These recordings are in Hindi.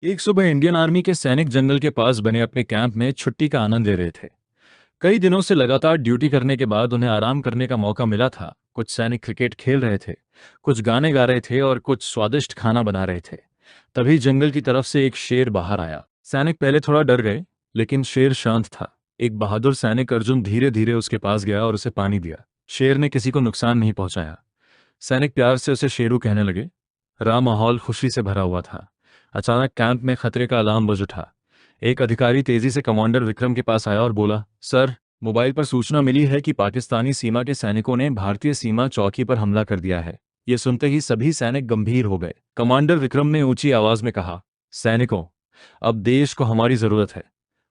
एक सुबह इंडियन आर्मी के सैनिक जंगल के पास बने अपने कैंप में छुट्टी का आनंद ले रहे थे। कई दिनों से लगातार ड्यूटी करने के बाद उन्हें आराम करने का मौका मिला था। कुछ सैनिक क्रिकेट खेल रहे थे, कुछ गाने गा रहे थे और कुछ स्वादिष्ट खाना बना रहे थे। तभी जंगल की तरफ से एक शेर बाहर आया। सैनिक पहले थोड़ा डर गए, लेकिन शेर शांत था। एक बहादुर सैनिक अर्जुन धीरे धीरे उसके पास गया और उसे पानी दिया। शेर ने किसी को नुकसान नहीं पहुंचाया। सैनिक प्यार से उसे शेरू कहने लगे। माहौल खुशी से भरा हुआ था। अचानक कैंप में खतरे का अलार्म बज उठा। एक अधिकारी तेजी से कमांडर विक्रम के पास आया और बोला, सर, मोबाइल पर सूचना मिली है कि पाकिस्तानी सीमा के सैनिकों ने भारतीय सीमा चौकी पर हमला कर दिया है। ये सुनते ही सभी सैनिक गंभीर हो गए। कमांडर विक्रम ने ऊंची आवाज में कहा, सैनिकों, अब देश को हमारी जरूरत है।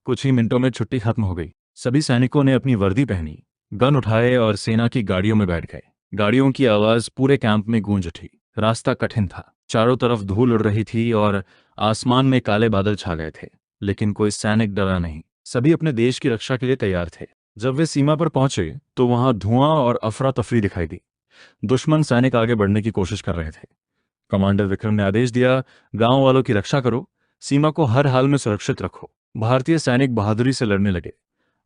कुछ ही मिनटों में छुट्टी खत्म हो गई। सभी सैनिकों ने अपनी वर्दी पहनी, गन उठाए और सेना की गाड़ियों में बैठ गए। गाड़ियों की आवाज पूरे कैंप में गूंज उठी। रास्ता कठिन था, चारों तरफ धूल उड़ रही थी और आसमान में काले बादल छा गए थे। लेकिन कोई सैनिक डरा नहीं। सभी अपने देश की रक्षा के लिए तैयार थे। जब वे सीमा पर पहुंचे तो वहां धुआं और अफरा तफरी दिखाई दी। दुश्मन सैनिक आगे बढ़ने की कोशिश कर रहे थे। कमांडर विक्रम ने आदेश दिया, गांव वालों की रक्षा करो, सीमा को हर हाल में सुरक्षित रखो। भारतीय सैनिक बहादुरी से लड़ने लगे।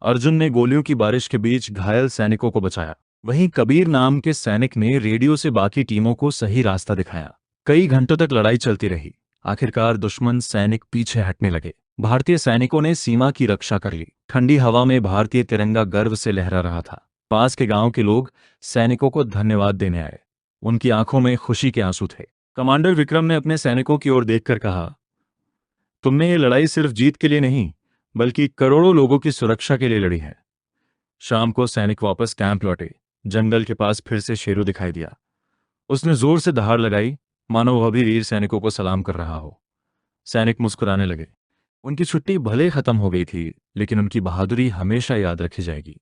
अर्जुन ने गोलियों की बारिश के बीच घायल सैनिकों को बचाया। वहीं कबीर नाम के सैनिक ने रेडियो से बाकी टीमों को सही रास्ता दिखाया। कई घंटों तक लड़ाई चलती रही। आखिरकार दुश्मन सैनिक पीछे हटने लगे। भारतीय सैनिकों ने सीमा की रक्षा कर ली। ठंडी हवा में भारतीय तिरंगा गर्व से लहरा रहा था। पास के गांव के लोग सैनिकों को धन्यवाद देने आए। उनकी आंखों में खुशी के आंसू थे। कमांडर विक्रम ने अपने सैनिकों की ओर देखकर कहा, तुमने ये लड़ाई सिर्फ जीत के लिए नहीं, बल्कि करोड़ों लोगों की सुरक्षा के लिए लड़ी है। शाम को सैनिक वापस कैंप लौटे। जंगल के पास फिर से शेरू दिखाई दिया। उसने जोर से दहाड़ लगाई, मानो वह भी वीर सैनिकों को सलाम कर रहा हो। सैनिक मुस्कुराने लगे। उनकी छुट्टी भले खत्म हो गई थी, लेकिन उनकी बहादुरी हमेशा याद रखी जाएगी।